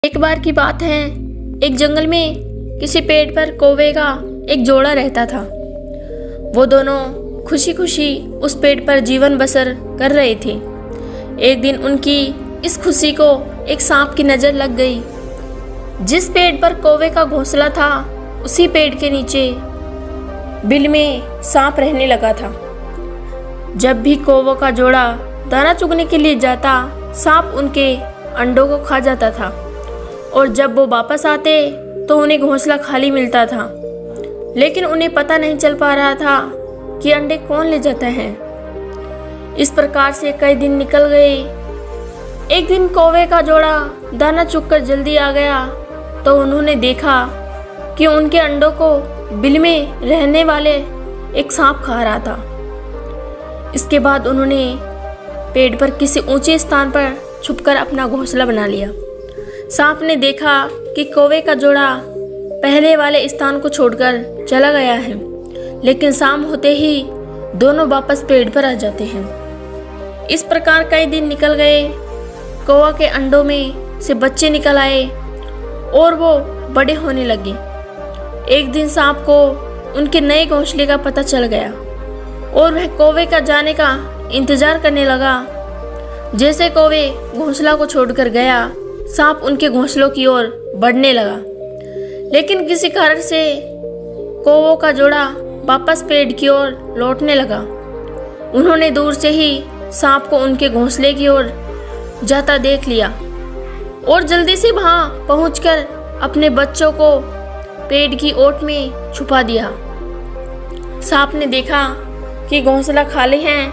एक बार की बात है, एक जंगल में किसी पेड़ पर कौवे का एक जोड़ा रहता था। वो दोनों खुशी खुशी उस पेड़ पर जीवन बसर कर रहे थे। एक दिन उनकी इस खुशी को एक सांप की नज़र लग गई। जिस पेड़ पर कौवे का घोंसला था, उसी पेड़ के नीचे बिल में सांप रहने लगा था। जब भी कौवों का जोड़ा दाना चुगने के लिए जाता, सांप उनके अंडों को खा जाता था और जब वो वापस आते तो उन्हें घोंसला खाली मिलता था। लेकिन उन्हें पता नहीं चल पा रहा था कि अंडे कौन ले जाता है। इस प्रकार से कई दिन निकल गए। एक दिन कौवे का जोड़ा दाना चुगकर जल्दी आ गया तो उन्होंने देखा कि उनके अंडों को बिल में रहने वाले एक सांप खा रहा था। इसके बाद उन्होंने पेड़ पर किसी ऊंचे स्थान पर छुपकर अपना घोंसला बना लिया। सांप ने देखा कि कौवे का जोड़ा पहले वाले स्थान को छोड़कर चला गया है, लेकिन शाम होते ही दोनों वापस पेड़ पर आ जाते हैं। इस प्रकार कई दिन निकल गए। कौवा के अंडों में से बच्चे निकल आए और वो बड़े होने लगे। एक दिन सांप को उनके नए घोंसले का पता चल गया और वह कौवे का जाने का इंतजार करने लगा। जैसे कौवे घोंसला को छोड़कर गया, सांप उनके घोंसलों की ओर बढ़ने लगा। लेकिन किसी कारण से कौवों का जोड़ा वापस पेड़ की ओर लौटने लगा। उन्होंने दूर से ही सांप को उनके घोंसले की ओर जाता देख लिया और जल्दी से वहां पहुंचकर अपने बच्चों को पेड़ की ओट में छुपा दिया। सांप ने देखा कि घोंसला खाली है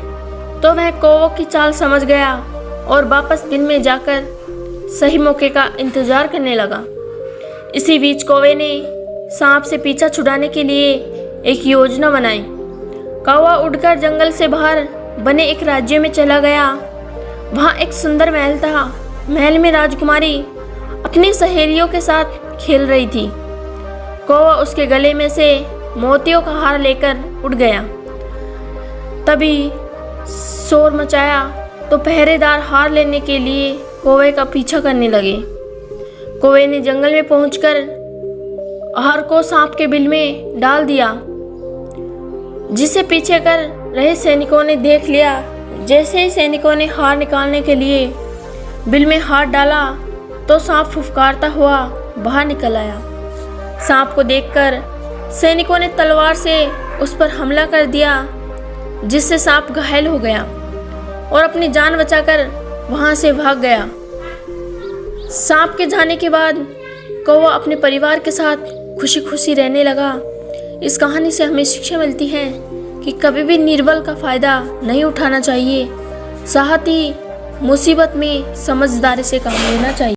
तो वह कौवों की चाल समझ गया और वापस बिल में जाकर सही मौके का इंतजार करने लगा। इसी बीच कौवे ने सांप से पीछा छुड़ाने के लिए एक योजना बनाई। कौवा उड़कर जंगल से बाहर बने एक राज्य में चला गया। वहाँ एक सुंदर महल था। महल में राजकुमारी अपनी सहेलियों के साथ खेल रही थी। कौवा उसके गले में से मोतियों का हार लेकर उड़ गया। तभी शोर मचाया तो पहरेदार हार लेने के लिए कौवे का पीछा करने लगे। कौवे ने जंगल में पहुंचकर हार को सांप के बिल में डाल दिया, जिसे पीछे कर रहे सैनिकों ने देख लिया। जैसे ही सैनिकों ने हार निकालने के लिए बिल में हाथ डाला तो सांप फुफकारता हुआ बाहर निकल आया। सांप को देखकर सैनिकों ने तलवार से उस पर हमला कर दिया, जिससे सांप घायल हो गया और अपनी जान बचाकर वहां से भाग गया। सांप के जाने के बाद कौवा अपने परिवार के साथ खुशी खुशी रहने लगा। इस कहानी से हमें शिक्षा मिलती है कि कभी भी निर्बल का फायदा नहीं उठाना चाहिए, साथ ही मुसीबत में समझदारी से काम लेना चाहिए।